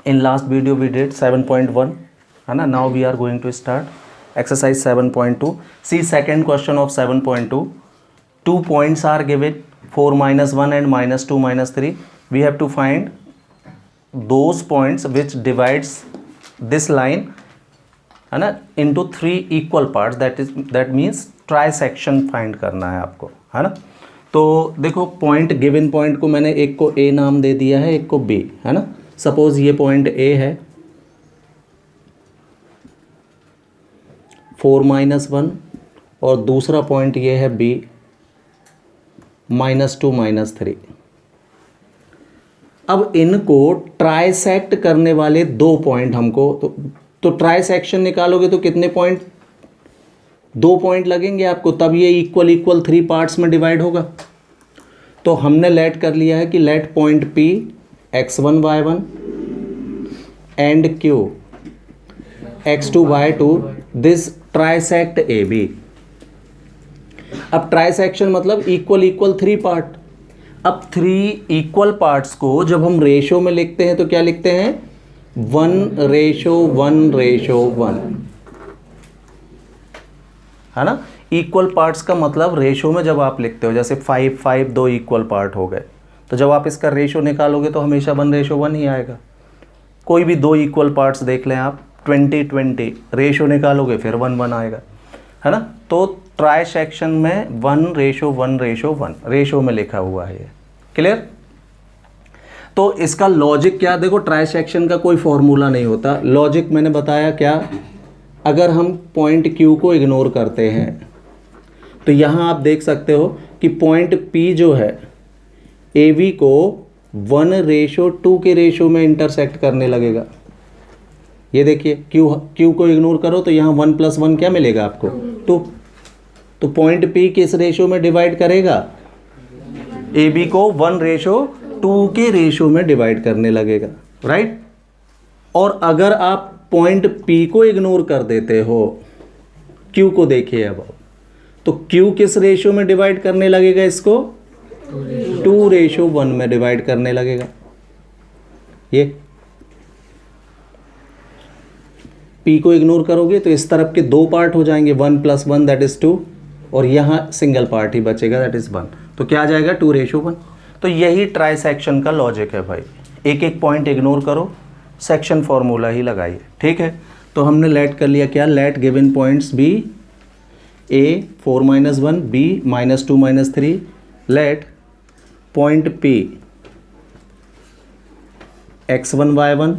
In last video we did 7.1 है ना. Now we are going to start exercise 7.2. See second question of 7.2. 2 points are given, 4 minus 1 and minus 2 minus 3. We have to find those points which divides this line है ना into 3 equal parts. That means trisection find करना है आपको, है ना. तो देखो point, given point को मैंने एक को A नाम दे दिया है, एक को B, है ना. सपोज ये पॉइंट A है 4 माइनस 1 और दूसरा पॉइंट ये है B माइनस 2 माइनस 3. अब इनको ट्राइसेक्ट करने वाले दो पॉइंट हमको, तो ट्राइसेक्शन निकालोगे तो कितने पॉइंट, 2 पॉइंट लगेंगे आपको, तब ये इक्वल इक्वल 3 पार्ट्स में डिवाइड होगा. तो हमने लेट कर लिया है कि late point P x1 y1 and Q x2 y2 this trisect AB. अब ट्राइसेक्शन मतलब इक्वल इक्वल 3 पार्ट. अब 3 इक्वल पार्ट्स को जब हम रेशो में लिखते हैं तो क्या लिखते हैं, 1:1:1 है ना. इक्वल पार्ट्स का मतलब रेशो में जब आप लिखते हो, जैसे 5:5 2 इक्वल पार्ट हो गए, तो जब आप इसका रेशो निकालोगे तो हमेशा 1:1 ही आएगा. कोई भी 2 इक्वल पार्ट्स देख लें आप, 20:20 रेशो निकालोगे फिर 1:1 आएगा, है ना. तो ट्राइसेक्शन में 1:1:1 रेशो में लिखा हुआ है ये. क्लियर. तो इसका लॉजिक क्या, देखो ट्राइसेक्शन का कोई फॉर्मूला नहीं होता. लॉजिक मैंने बताया क्या, अगर हम पॉइंट Q को इग्नोर करते हैं तो यहाँ आप देख सकते हो कि पॉइंट P जो है AB को 1:2 के रेशो में इंटरसेक्ट करने लगेगा. ये देखिए Q को इग्नोर करो तो यहाँ 1 + 1 क्या मिलेगा आपको, 2. तो पॉइंट P किस रेशो में डिवाइड करेगा, AB को 1:2 के रेशो में डिवाइड करने लगेगा, राइट. और अगर आप पॉइंट P को इग्नोर कर देते हो, Q को देखिए अब, तो Q किस रेशो में डिवाइड करने लगेगा, इसको 2:1 में डिवाइड करने लगेगा. ये P को इग्नोर करोगे तो इस तरफ के 2 पार्ट हो जाएंगे, 1 + 1 दैट इज 2, और यहाँ सिंगल पार्ट ही बचेगा दैट इज 1. तो क्या आ जाएगा, 2:1. तो यही ट्राइसेक्शन का लॉजिक है भाई. एक एक पॉइंट इग्नोर करो, सेक्शन फॉर्मूला ही लगाइए, ठीक है. तो हमने लेट कर लिया क्या, let given points be A 4 - 1 B -2 -3 let point P x1 y1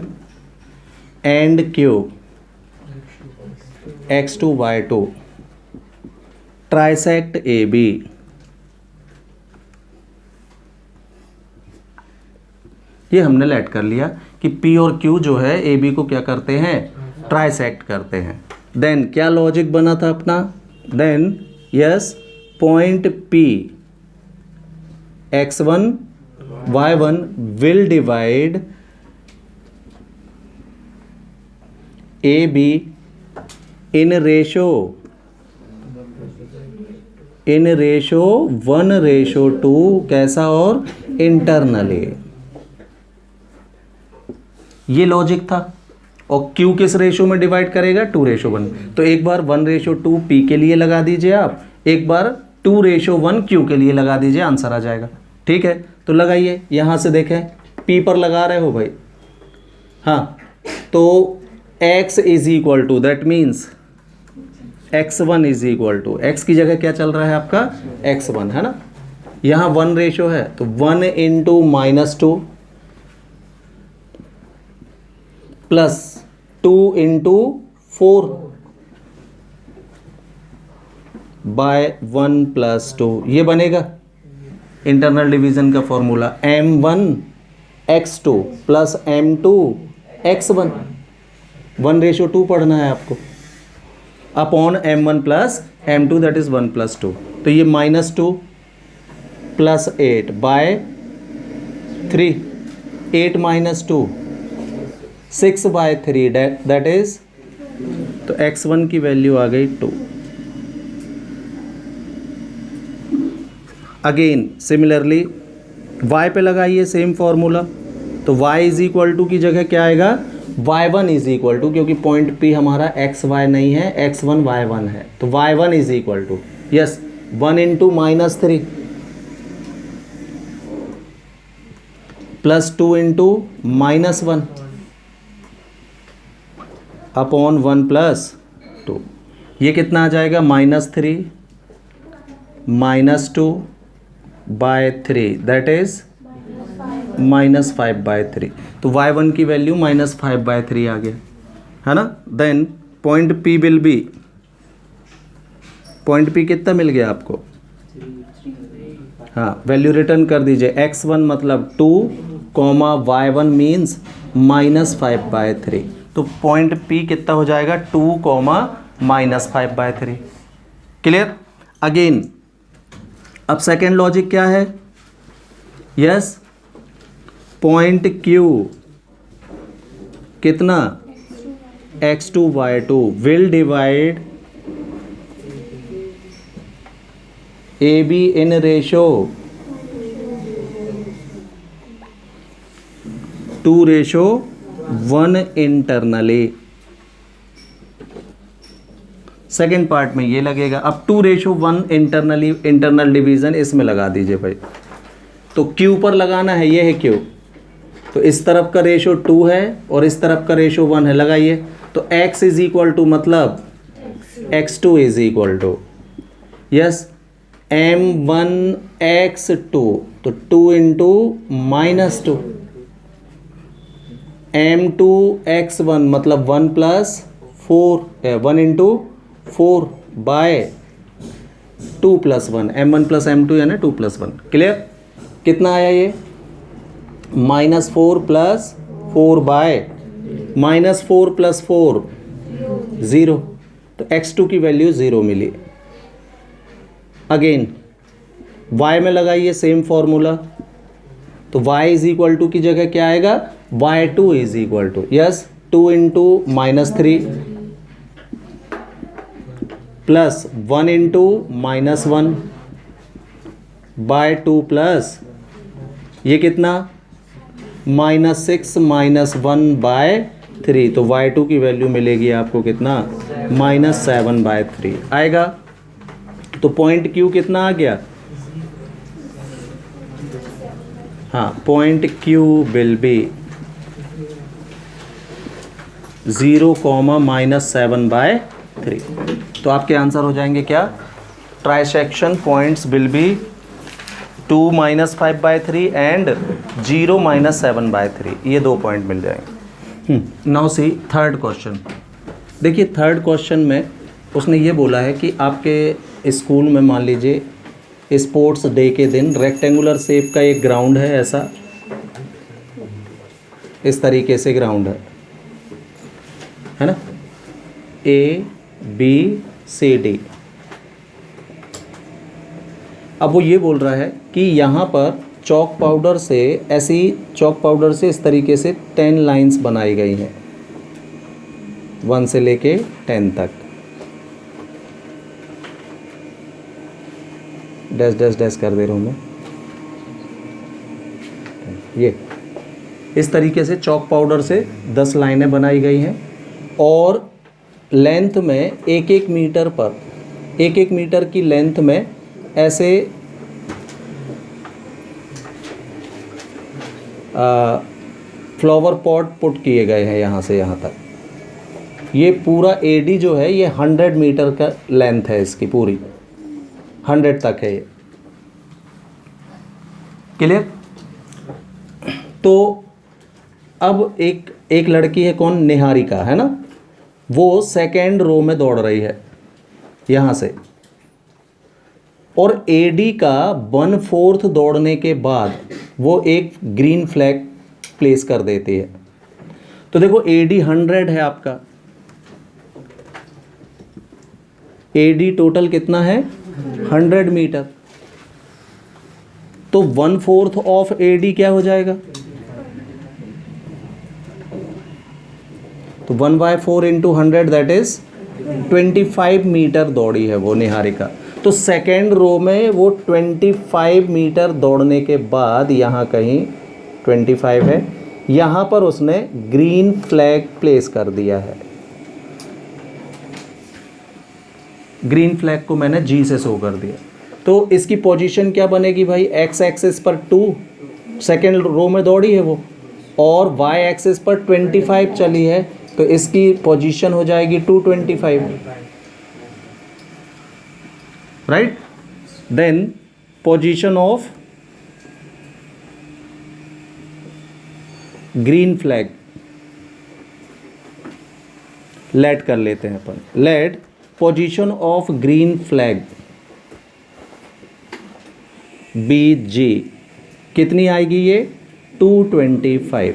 and Q x2 y2 trisect AB. ये हमने लेट कर लिया कि P और Q जो है AB को क्या करते हैं, ट्राइसेक्ट करते हैं. देन क्या लॉजिक बना था अपना, then yes point P x1 y1 will divide AB in ratio 1:2 कैसा, और इंटरनली. ये लॉजिक था. और Q किस रेशो में डिवाइड करेगा, 2:1. तो एक बार 1:2 P के लिए लगा दीजिए आप, एक बार 2:1 Q के लिए लगा दीजिए, आंसर आ जाएगा. ठीक है, तो लगाइए. यहाँ से देखें P पर लगा रहे हो भाई, हाँ. तो x is equal to, that means x1 is equal to, x की जगह क्या चल रहा है आपका, x1, है ना. यहाँ 1 रेशो है तो 1 × -2 प्लस 2 × 4 बाय 1 + 2, ये बनेगा इंटरनल डिवीजन का formula, m1 x2 plus m2 x1. 1:2 पढ़ना है आपको, upon m1 plus m2 that is 1 + 2. तो ये -2 प्लस 8 बाय 3, 8 - 2 6/3 दैट इज, तो x1 की वैल्यू आ गई 2. अगेन सिमिलरली y पे लगाइए सेम फॉर्मूला, तो y इज इक्वल टू की जगह क्या आएगा, y1 इज इक्वल टू, क्योंकि पॉइंट P हमारा xy नहीं है, x1 y1 है, तो y1 is equal to yes 1 into -3 plus 2 into -1 upon 1 plus 2, ये कितना आ जाएगा -3 -2 बाय 3 दैट इज -5/3। तो y1 की वैल्यू -5/3 आ गया, है ना। Then point P will be, point P कितना मिल गया आपको, हाँ वैल्यू रिटर्न कर दीजिए, x1 मतलब 2 y1 मीन्स -5/3, तो पॉइंट P कितना हो जाएगा 2 -5/3। क्लियर। अगेन अब सेकेंड लॉजिक क्या है, यस पॉइंट Q कितना x2 y2 will divide AB in ratio 2:1 internally. Second part में ये लगेगा, अब 2:1 इंटरनली, इंटरनल डिवीजन इसमें लगा दीजिए भाई। तो Q पर लगाना है, ये है Q, तो इस तरफ का रेशो 2 है और इस तरफ का रेशो 1 है, लगाइए। तो x इज इक्वल टू मतलब x2 is equal to yes m1x2, तो 2 इंटू -2, m2x1 मतलब 1 plus 4 1 into 4 by 2 plus 1, m1 plus m2 यानी 2 प्लस 1। क्लियर। कितना आया ये -4 प्लस 4 बाय -4 प्लस 4 0, तो x2 की वैल्यू 0 मिली। अगेन y में लगाइए सेम फॉर्मूला, तो y इज इक्वल टू की जगह क्या आएगा, y2 is equal to yes 2 into -3 plus 1 into -1 by 2 plus ये कितना -6 -1/3, तो y2 की वैल्यू मिलेगी आपको कितना -7/3 आएगा। तो पॉइंट Q कितना आ गया, हाँ पॉइंट Q विल बी 0, -7/3। तो आपके आंसर हो जाएंगे क्या, trisection points will be 2 -5/3 and 0 -7/3, ये 2 पॉइंट मिल जाएंगे। Now see third question. देखिए थर्ड क्वेश्चन में उसने ये बोला है कि आपके स्कूल में मान लीजिए स्पोर्ट्स डे के दिन रेक्टेंगुलर शेप का एक ग्राउंड है, ऐसा इस तरीके से ग्राउंड है ना, ABCD। अब वो ये बोल रहा है कि यहाँ पर चॉक पाउडर से, ऐसी चॉक पाउडर से इस तरीके से 10 लाइंस बनाई गई हैं 1 से लेके 10 तक, डैश डैश डैश कर दे रहा हूँ मैं, ये इस तरीके से चॉक पाउडर से 10 लाइनें बनाई गई हैं और लेंथ में 1-1 मीटर पर, 1-1 मीटर की लेंथ में ऐसे फ्लावर पॉट पुट किए गए हैं यहाँ से यहाँ तक। ये पूरा AD जो है ये 100 मीटर का लेंथ है, इसकी पूरी 100 तक है ये। क्लियर। तो अब एक लड़की है, कौन, निहारिका है ना, वो सेकेंड रो में दौड़ रही है यहाँ से, और AD का 1/4 दौड़ने के बाद वो एक ग्रीन फ्लैग प्लेस कर देती है। तो देखो AD 100 है आपका, AD टोटल कितना है 100 मीटर, तो 1/4 ऑफ AD क्या हो जाएगा, तो 1/4 इंटू 100 दैट इज 25 मीटर दौड़ी है वो निहारिका। तो सेकेंड रो में वो 25 मीटर दौड़ने के बाद यहाँ कहीं 25 है, यहाँ पर उसने ग्रीन फ्लैग प्लेस कर दिया है। ग्रीन फ्लैग को मैंने जी से शो कर दिया, तो इसकी पोजीशन क्या बनेगी भाई, एक्स एक्सिस पर 2 सेकेंड रो में दौड़ी है वो, और वाई एक्सिस पर 25 चली है, तो इसकी पोजीशन हो जाएगी 225, right. Then position of green flag let कर लेते हैं अपन, let position of green flag be G, कितनी आएगी ये 225,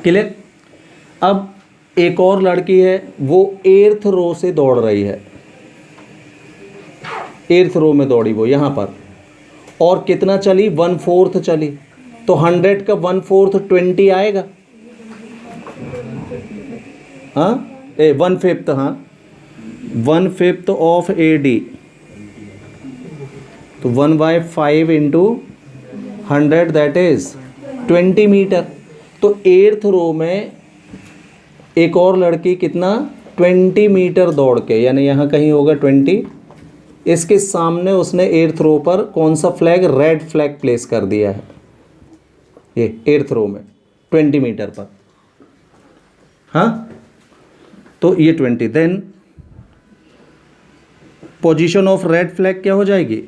क्लियर। अब एक और लड़की है, वो 8th रो से दौड़ रही है, 8th रो में दौड़ी वो यहाँ पर, और कितना चली 1/4 चली, तो 100 का 1/4 20 आएगा, हाँ 1/5, हाँ 1/5 ऑफ AD, तो 1/5 इंटू 100 दैट इज 20 मीटर। तो 8th रो में एक और लड़की कितना 20 मीटर दौड़ के, यानी यहाँ कहीं होगा 20, इसके सामने उसने 8th रो पर कौन सा फ्लैग, रेड फ्लैग प्लेस कर दिया है, ये 8th रो में 20 मीटर पर, हाँ, तो ये 20। Then position of red flag क्या हो जाएगी,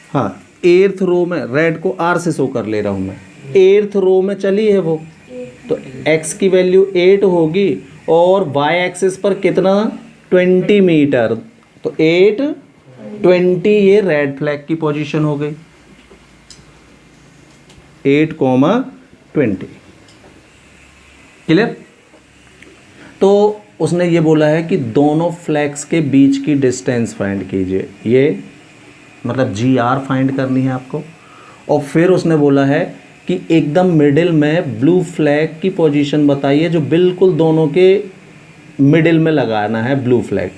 हाँ 8th रो में, रेड को R से शो कर ले रहा हूँ मैं, 8th रो में चली है वो, तो x की वैल्यू 8 होगी, और y एक्सिस पर कितना 20 मीटर, तो 8 20, ये रेड फ्लैग की पोजीशन हो गई, 8,20, क्लियर। तो उसने ये बोला है कि दोनों फ्लैग्स के बीच की डिस्टेंस फाइंड कीजिए, ये मतलब GR फाइंड करनी है आपको। और फिर उसने बोला है कि एकदम मिडिल में ब्लू फ्लैग की पोजीशन बताइए, जो बिल्कुल दोनों के मिडिल में लगाना है ब्लू फ्लैग।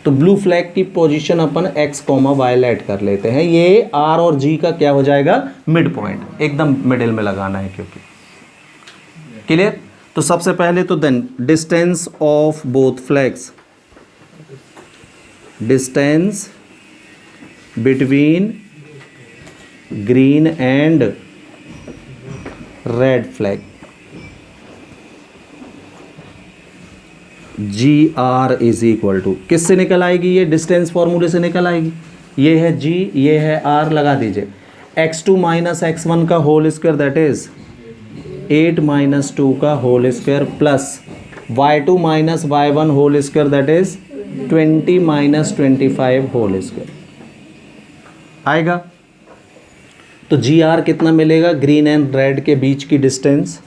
तो ब्लू फ्लैग की पोजीशन अपन x, y लेट कर लेते हैं, ये R और G का क्या हो जाएगा, मिड पॉइंट, एकदम मिडिल में लगाना है क्योंकि, क्लियर। तो सबसे पहले तो then distance of both flags, distance between green and red flag, GR is equal to, किससे निकल आएगी ये, डिस्टेंस फॉर्मूले से निकल आएगी, ये है G, ये है R, लगा दीजिए, x2 माइनस x1 का whole square that is 8 minus 2 का whole square, plus y2 minus y1 whole square that is 20 minus 25 whole square आएगा। तो GR कितना मिलेगा, ग्रीन एंड रेड के बीच की डिस्टेंस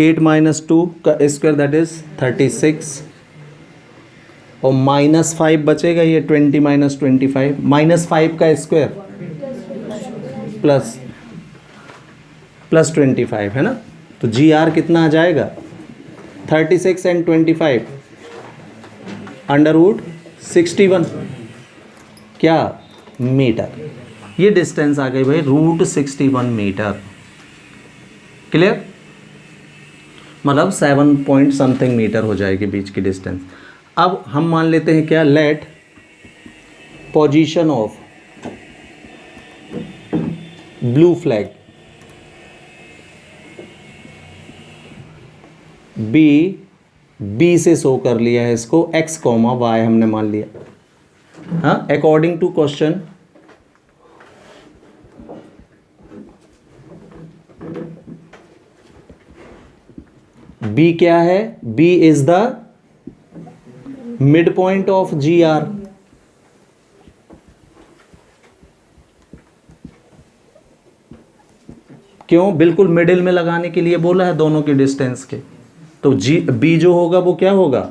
8 माइनस 2 का स्क्वायर दैट इज 36, और -5 बचेगा, ये 20 माइनस 25, -5 का स्क्वायर प्लस 25 है ना, तो GR कितना आ जाएगा 36 एंड 25 √61, क्या मीटर, ये डिस्टेंस आ गई भाई √61 मीटर, क्लियर। मतलब 7 पॉइंट समथिंग मीटर हो जाएगी बीच की डिस्टेंस। अब हम मान लेते हैं क्या, let position of blue flag be से शो कर लिया है इसको, x, y हमने मान लिया, हाँ, अकॉर्डिंग टू क्वेश्चन B क्या है, B is the mid point of GR, क्यों, बिल्कुल मिडिल में लगाने के लिए बोला है दोनों की डिस्टेंस के, तो B जो होगा वो क्या होगा,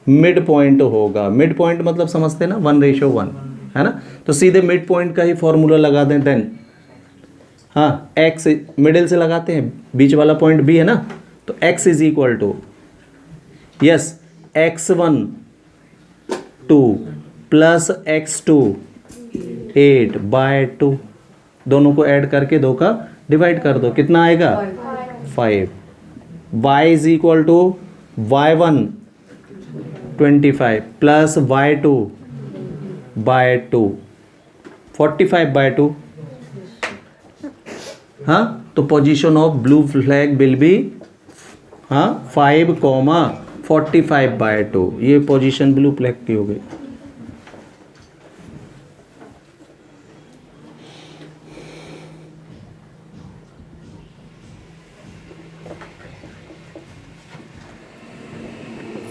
मिड पॉइंट होगा। मिड पॉइंट मतलब समझते हैं ना, 1:1 है ना, तो सीधे मिड पॉइंट का ही फॉर्मूला लगा दें देन, हाँ, x मिडिल से लगाते हैं, बीच वाला पॉइंट b है ना, तो x is equal to yes x1 2 plus x2 8/2, दोनों को ऐड करके 2 का डिवाइड कर दो, कितना आएगा 5। y is equal to y1 25 plus y2 by 2 45/2। हाँ, तो position of blue flag will be 5, 45/2, ये पोजीशन ब्लू फ्लैग की हो गई।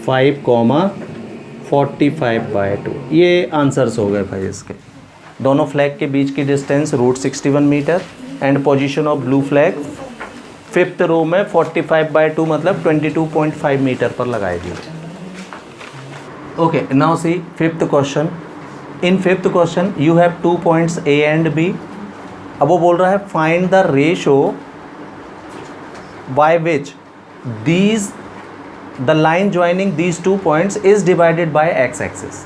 फाइव कॉमा 45/2, ये आंसर्स हो गए भाई इसके। दोनों फ्लैग के बीच की distance √61 metre and position of blue flag 5th row में 45/2 मतलब 22.5 मीटर पर लगाई दी। Okay, now see 5th question. In 5th question you have 2 points A and B। अब वो बोल रहा है find the ratio by which these the line joining these 2 points is divided by x axis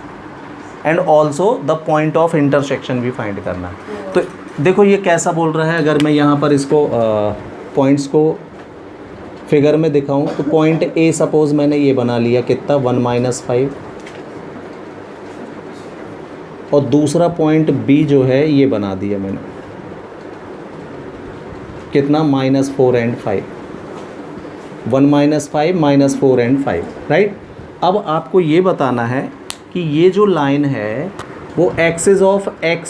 and also the point of intersection भी find करना है। तो देखो ये कैसा बोल रहा है, अगर मैं यहाँ पर इसको पॉइंट्स को फिगर में दिखाऊं तो पॉइंट A सपोज मैंने ये बना लिया, कितना 1 - 5, और दूसरा पॉइंट B जो है ये बना दिया मैंने, कितना -4 and 5, 1 - 5 -4 and 5, राइट। अब आपको ये बताना है कि ये जो लाइन है वो एक्सिस ऑफ x,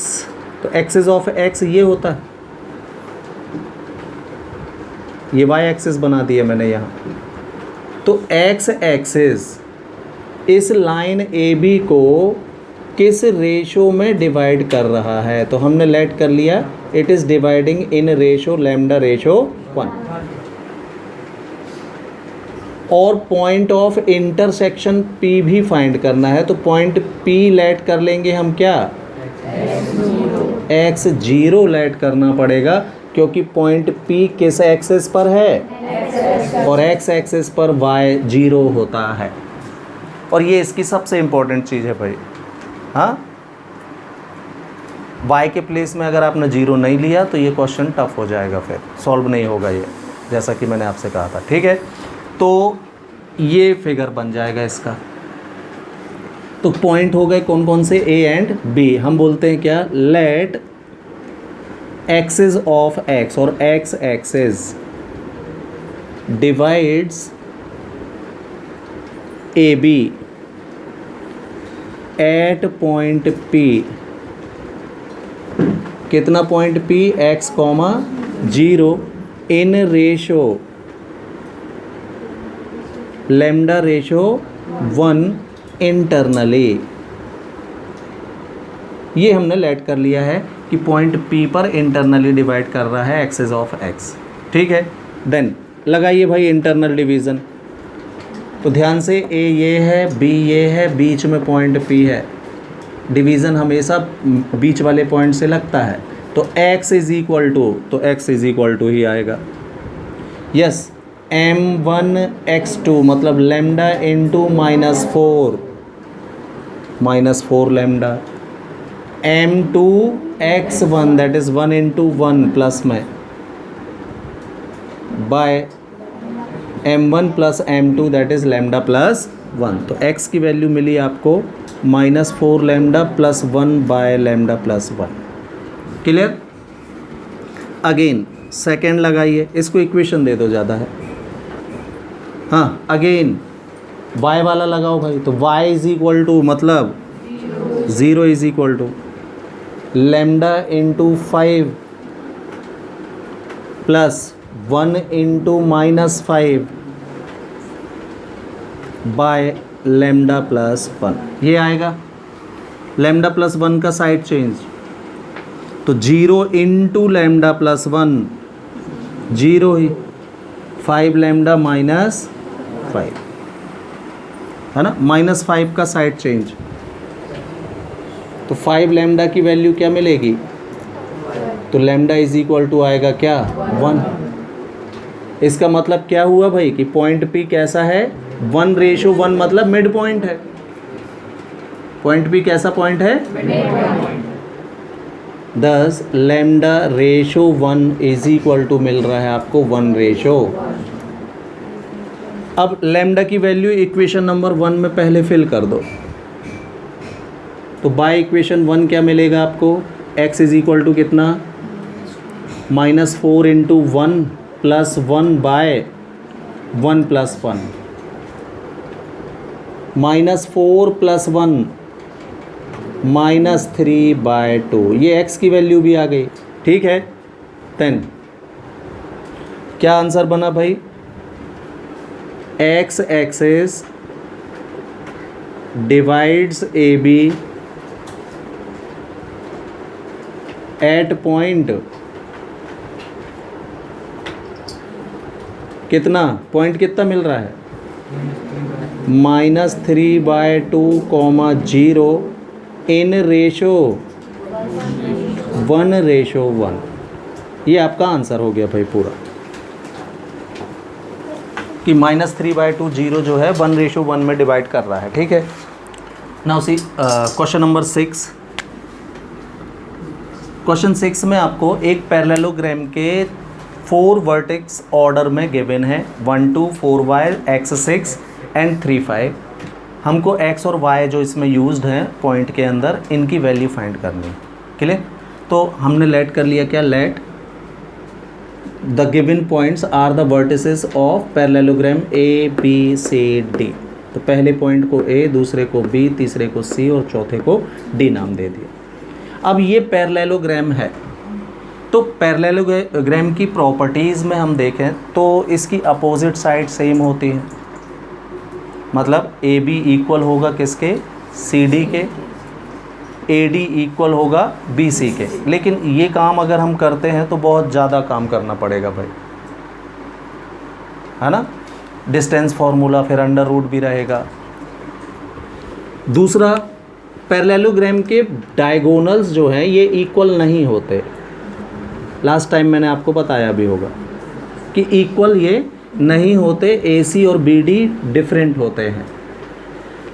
तो एक्सिस ऑफ x ये होता है, ये y एक्सिस बना दिया मैंने यहाँ, तो x एक्सिस इस लाइन AB को किस रेशो में डिवाइड कर रहा है, तो हमने लेट कर लिया it is dividing in ratio λ/1। और पॉइंट ऑफ इंटरसेक्शन P भी फाइंड करना है, तो पॉइंट P लेट कर लेंगे हम, क्या x0 लेट करना पड़ेगा, क्योंकि पॉइंट P किस एक्सिस पर है, और x एक्सिस पर y0 होता है। और ये इसकी सबसे इम्पोर्टेंट चीज़ है भाई। हाँ, y के प्लेस में अगर आपने 0 नहीं लिया तो ये क्वेश्चन टफ हो जाएगा, फिर सॉल्व नहीं होगा ये, जैसा कि मैंने आपसे कहा था, ठीक है। तो ये फिगर बन जाएगा इसका। तो पॉइंट हो गए कौन कौन से, A एंड B। हम बोलते हैं क्या, लेट एक्सिस ऑफ x और x axis divides AB at point P, कितना point P, x, 0 in ratio λ/1 internally. ये हमने लेट कर लिया है कि पॉइंट P पर इंटरनली डिवाइड कर रहा है एक्सिस ऑफ x, ठीक है। देन लगाइए भाई इंटरनल डिवीज़न। तो ध्यान से A ये है, B ये है, बीच में पॉइंट P है, डिवीज़न हमेशा बीच वाले पॉइंट से लगता है, तो x इज़ इक्वल टू, तो x इज़ इक्वल टू ही आएगा, यस m1 x2 मतलब lambda into -4 λ, m2 x1 that is 1 × 1 plus में by m1 + m2 that is λ+1। तो x की वैल्यू मिली आपको -4 λ + 1 λ+1। क्लियर। अगेन सेकेंड लगाइए, इसको इक्वेशन दे दो, ज़्यादा है। हाँ, अगेन y वाला लगाओ भाई, तो y इज़ इक्वल टू मतलब 0 is equal to λ × 5 plus 1 × -5 by λ+1, ये आएगा। λ+1 का साइड चेंज, तो 0 × λ+1 0 ही, 5 λ - 5 है ना, -5 का साइड चेंज, तो 5 λ की वैल्यू क्या मिलेगी तो लैम्डा इज इक्वल टू आएगा क्या 1। इसका मतलब क्या हुआ भाई कि पॉइंट पी कैसा है 1:1 मतलब मिड पॉइंट है। पॉइंट पी कैसा पॉइंट है दस lambda ratio 1 is equal to मिल रहा है आपको 1 रेशो। अब लैम्डा की वैल्यू इक्वेशन नंबर 1 में पहले फिल कर दो। तो बाय इक्वेशन 1 क्या मिलेगा आपको x इज इक्वल टू कितना -4 into 1 plus 1 by 1 plus 1 -4 plus 1 -3/2 ये x की वैल्यू भी आ गई। ठीक है 10 क्या आंसर बना भाई x axis divides AB at point कितना पॉइंट कितना मिल रहा है -3/2, 0 इन रेशो 1:1। ये आपका आंसर हो गया भाई पूरा कि -3/2 0 जो है 1:1 में डिवाइड कर रहा है। ठीक है ना उसी क्वेश्चन नंबर 6। क्वेश्चन 6 में आपको एक पैरेललोग्राम के 4 वर्टेक्स ऑर्डर में गिवन है 1 2 4y x 6 एंड 3 5। हमको x और y जो इसमें यूज्ड हैं पॉइंट के अंदर इनकी वैल्यू फाइंड करनी है। क्लियर। तो हमने लेट कर लिया क्या let the given points are the vertices of parallelogram ABCD। तो पहले पॉइंट को A, दूसरे को B, तीसरे को C और चौथे को D नाम दे दिया। अब ये पैरेललोग्राम है तो पैरेललोग्राम की प्रॉपर्टीज़ में हम देखें तो इसकी अपोजिट साइड सेम होती है। मतलब AB इक्वल होगा किसके CD के, AD इक्वल होगा BC के। लेकिन ये काम अगर हम करते हैं तो बहुत ज़्यादा काम करना पड़ेगा भाई, है ना। डिस्टेंस फार्मूला फिर अंडर रूट भी रहेगा। दूसरा पैरेललोग्राम के डायगोनल्स जो हैं ये इक्वल नहीं होते। लास्ट टाइम मैंने आपको बताया भी होगा कि इक्वल ये नहीं होते, AC और BD डिफरेंट होते हैं।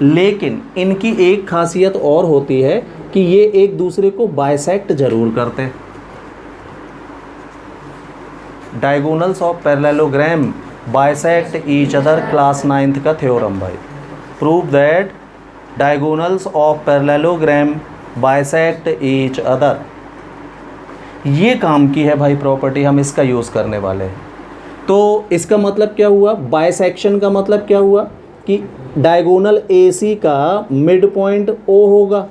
लेकिन इनकी एक खासियत और होती है कि ये एक दूसरे को बाइसेक्ट जरूर करते हैं। Diagonals of parallelogram bisect each other, class 9th का थ्योरम भाई। Prove that diagonals of parallelogram bisect each other. ये काम की है भाई प्रॉपर्टी, हम इसका यूज़ करने वाले हैं। तो इसका मतलब क्या हुआ बाइसेक्शन का मतलब क्या हुआ कि डायगोनल AC का मिड पॉइंट O होगा।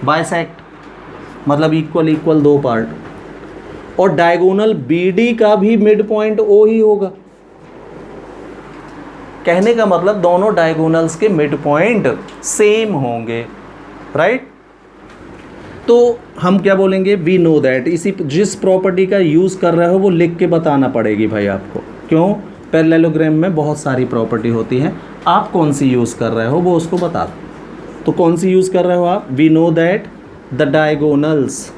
बाइसेक्ट मतलब इक्वल इक्वल दो पार्ट, और डायगोनल BD का भी मिड पॉइंट O ही होगा। कहने का मतलब दोनों डायगोनल्स के मिड पॉइंट सेम होंगे, राइट। तो हम क्या बोलेंगे वी नो दैट। इसी जिस प्रॉपर्टी का यूज़ कर रहे हो वो लिख के बताना पड़ेगी भाई आपको। क्यों पैरेललोग्राम में बहुत सारी प्रॉपर्टी होती हैं, आप कौन सी यूज़ कर रहे हो वो उसको बता दो। तो कौन सी यूज़ कर रहे हो आप, we know that the diagonals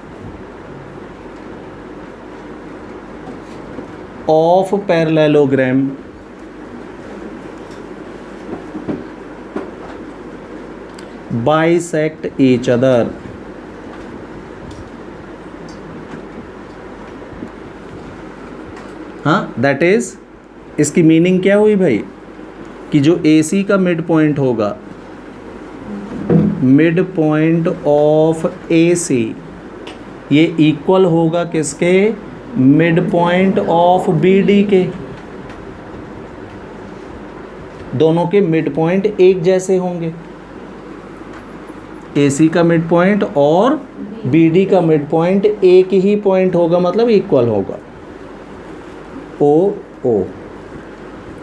of parallelogram bisect each other. हाँ दैट इज, इसकी मीनिंग क्या हुई भाई कि जो AC का मिड पॉइंट होगा, मिड पॉइंट ऑफ AC ये इक्वल होगा किसके, मिड पॉइंट ऑफ BD के। दोनों के मिड पॉइंट एक जैसे होंगे। AC का मिड पॉइंट और BD का मिड पॉइंट एक ही पॉइंट होगा, मतलब इक्वल होगा। O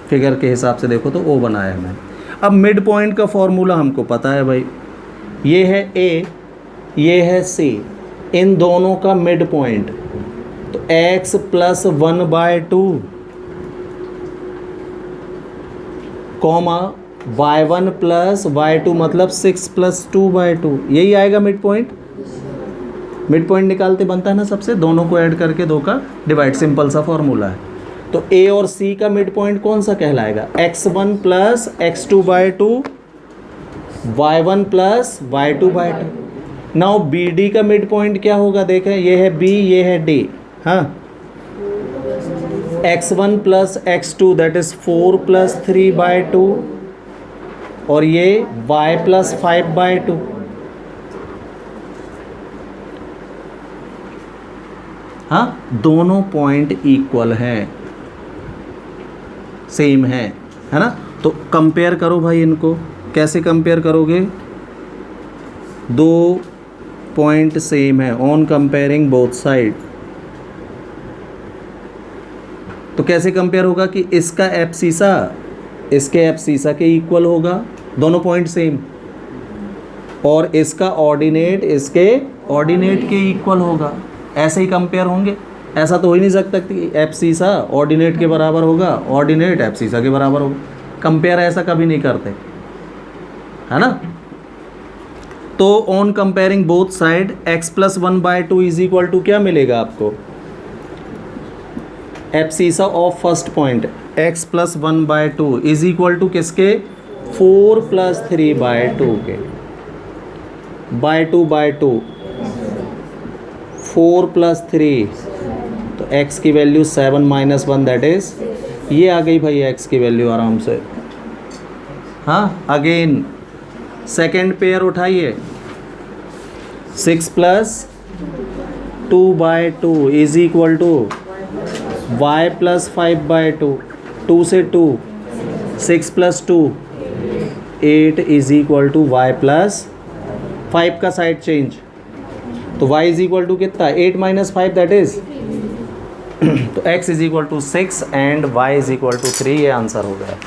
फिगर के हिसाब से देखो तो O बनाया है मैंने। अब मिड पॉइंट का फॉर्मूला हमको पता है भाई, ये है A, ये है C, इन दोनों का मिड पॉइंट तो x + 1/2 कॉमा y1 + y2 मतलब 6 + 2/2, यही आएगा मिड पॉइंट। मिड पॉइंट निकालते बनता है ना सबसे, दोनों को ऐड करके 2 का डिवाइड, सिंपल सा फॉर्मूला है। तो ए और सी का मिड पॉइंट कौन सा कहलाएगा, x1 प्लस x2/2 y1 प्लस y2/2। नाउ बी डी का मिड पॉइंट क्या होगा, देखें ये है b ये है d, हाँ x1 plus x2 that is 4 plus 3/2 और ये y प्लस 5/2। हाँ, दोनों पॉइंट इक्वल हैं, सेम है ना। तो कंपेयर करो भाई इनको, कैसे कंपेयर करोगे, 2 पॉइंट सेम है, ऑन कंपेयरिंग बोथ साइड। तो कैसे कंपेयर होगा कि इसका एब्सिसा इसके एब्सिसा के इक्वल होगा, दोनों पॉइंट सेम, और इसका ऑर्डिनेट इसके ऑर्डिनेट के इक्वल होगा, ऐसे ही कंपेयर होंगे। ऐसा तो हो ही नहीं सकता कि एब्सिसा ऑर्डिनेट के बराबर होगा, ऑर्डिनेट एब्सिसा के बराबर होगा, कंपेयर ऐसा कभी नहीं करते, है ना। तो on comparing both side x plus 1/2 is equal to क्या मिलेगा आपको, abscissa of first point x plus 1/2 is equal to किसके, 4 प्लस 3/2 के, by 2 4 प्लस 3, तो x की वैल्यू 7 माइनस 1 दैट इज, ये आ गई भाई x की वैल्यू आराम से। हाँ, अगेन सेकेंड पेयर उठाइए, 6 plus 2/2 is equal to y प्लस 5/2, 2 से 2, 6 plus 2 8 is equal to y plus 5 का साइड चेंज, तो y इज इक्वल टू कितना, 8 माइनस 5 दैट इज, तो x is equal to 6 and y is equal to 3, ये answer हो गया।